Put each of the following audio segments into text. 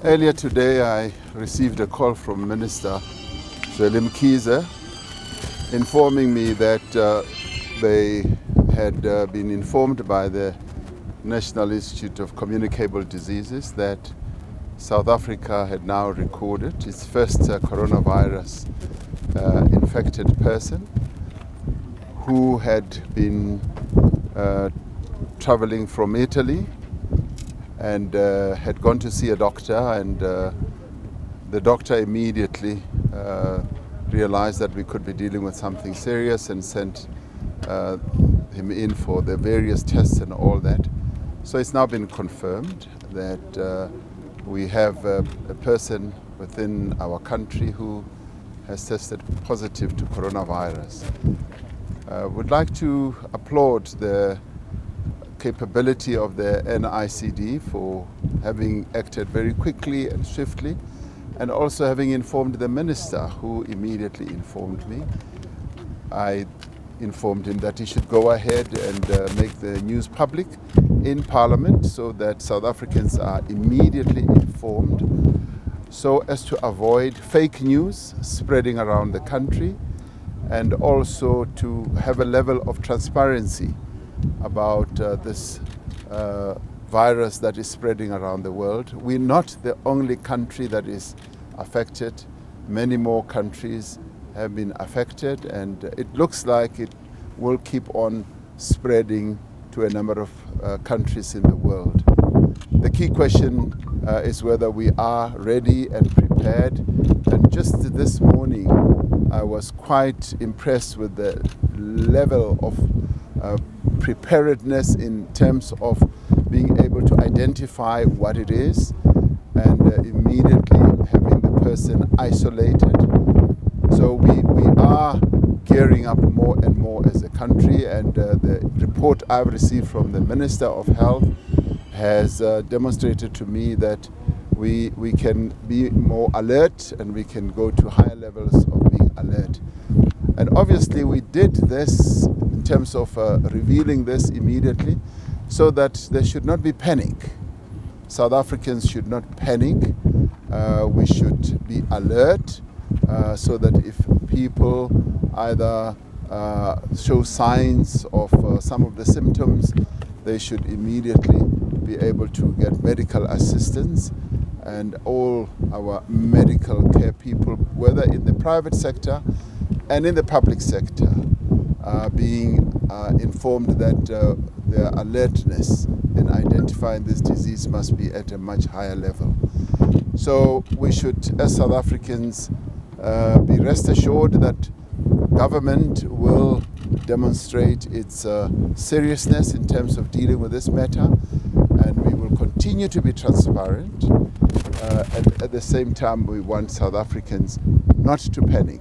Earlier today, I received a call from Minister Cyril Ramaphosa informing me that they had been informed by the National Institute of Communicable Diseases that South Africa had now recorded its first coronavirus infected person who had been traveling from Italy and had gone to see a doctor, and the doctor immediately realized that we could be dealing with something serious and sent him in for the various tests and all that. So it's now been confirmed that we have a person within our country who has tested positive to coronavirus. Would like to applaud the capability of the NICD for having acted very quickly and swiftly, and also having informed the minister, who immediately informed me. I informed him that he should go ahead and make the news public in Parliament so that South Africans are immediately informed, so as to avoid fake news spreading around the country, and also to have a level of transparency about this virus that is spreading around the world. We're not the only country that is affected. Many more countries have been affected, and it looks like it will keep on spreading to a number of countries in the world. The key question is whether we are ready and prepared. And just this morning, I was quite impressed with the level of preparedness in terms of being able to identify what it is and immediately having the person isolated. So we are gearing up more and more as a country, and the report I've received from the Minister of Health has demonstrated to me that we can be more alert, and we can go to higher levels of being alert. And obviously we did this in terms of revealing this immediately so that there should not be panic. South Africans should not panic. We should be alert so that if people either show signs of some of the symptoms, they should immediately be able to get medical assistance. And all our medical care people, whether in the private sector and in the public sector, being informed that their alertness in identifying this disease must be at a much higher level. So we should, as South Africans, be rest assured that government will demonstrate its seriousness in terms of dealing with this matter, and we will continue to be transparent. And at the same time, we want South Africans not to panic,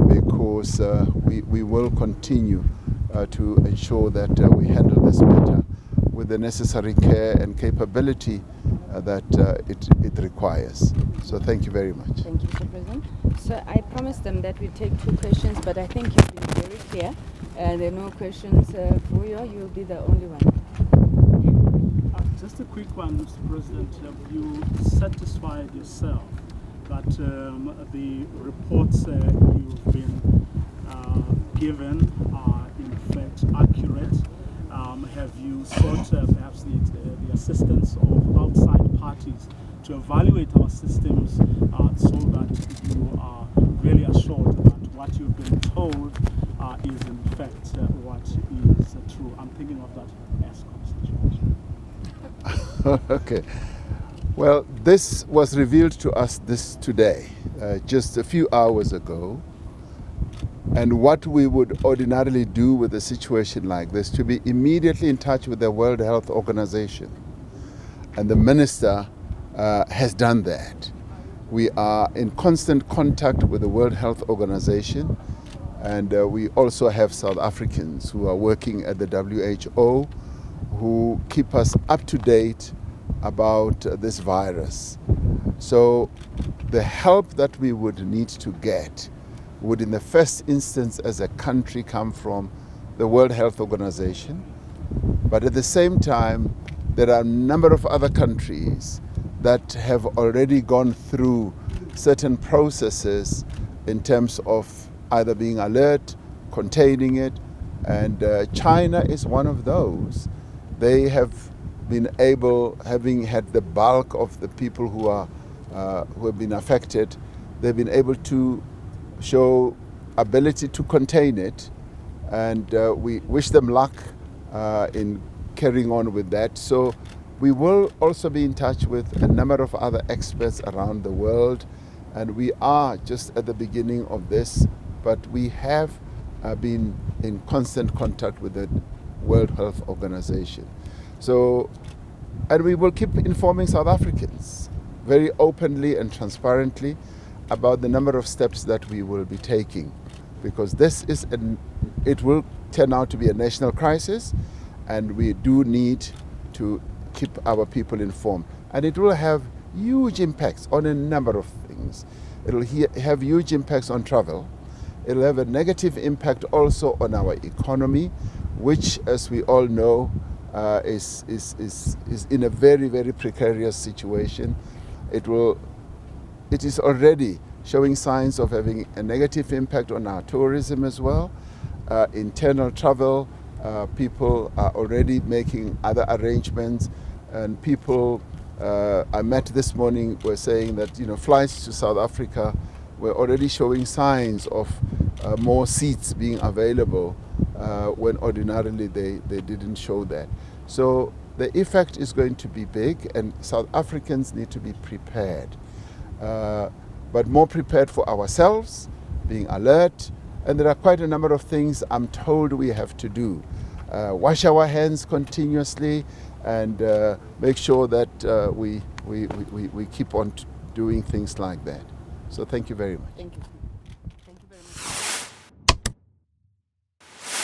because we will continue to ensure that we handle this matter with the necessary care and capability that it requires. So thank you very much. Thank you, Mr. President. So I promised them that we'd take 2 questions, but I think you've been very clear. There are no questions for you. You'll be the only one. Just a quick one, Mr. President. Have you satisfied yourself that the reports you've been given are in fact accurate? Have you sought perhaps the assistance of outside parties to evaluate our systems so that you are really assured that what you've been told is in fact what is true? I'm thinking of that ESCOM situation. Okay. Well, this was revealed to us today, just a few hours ago. And what we would ordinarily do with a situation like this, to be immediately in touch with the World Health Organization. And the minister has done that. We are in constant contact with the World Health Organization, and we also have South Africans who are working at the WHO who keep us up to date about this virus. So the help that we would need to get would in the first instance as a country come from the World Health Organization. But at the same time, there are a number of other countries that have already gone through certain processes in terms of either being alert, containing it, and China is one of those. They have been able, having had the bulk of the people who have been affected, they've been able to show ability to contain it, and we wish them luck in carrying on with that. So we will also be in touch with a number of other experts around the world, and we are just at the beginning of this, but we have been in constant contact with the World Health Organization. So, and we will keep informing South Africans very openly and transparently about the number of steps that we will be taking, because this is it will turn out to be a national crisis, and we do need to keep our people informed. And it will have huge impacts on a number of things. It'll have huge impacts on travel. It'll have a negative impact also on our economy, which, as we all know, is in a very, very precarious situation. It is already showing signs of having a negative impact on our tourism as well. Internal travel, people are already making other arrangements, and people I met this morning were saying that flights to South Africa were already showing signs of more seats being available when ordinarily they didn't show that. So the effect is going to be big, and South Africans need to be prepared, but more prepared for ourselves, being alert. And there are quite a number of things I'm told we have to do. Wash our hands continuously, and make sure that we keep on doing things like that. So thank you very much. Thank you.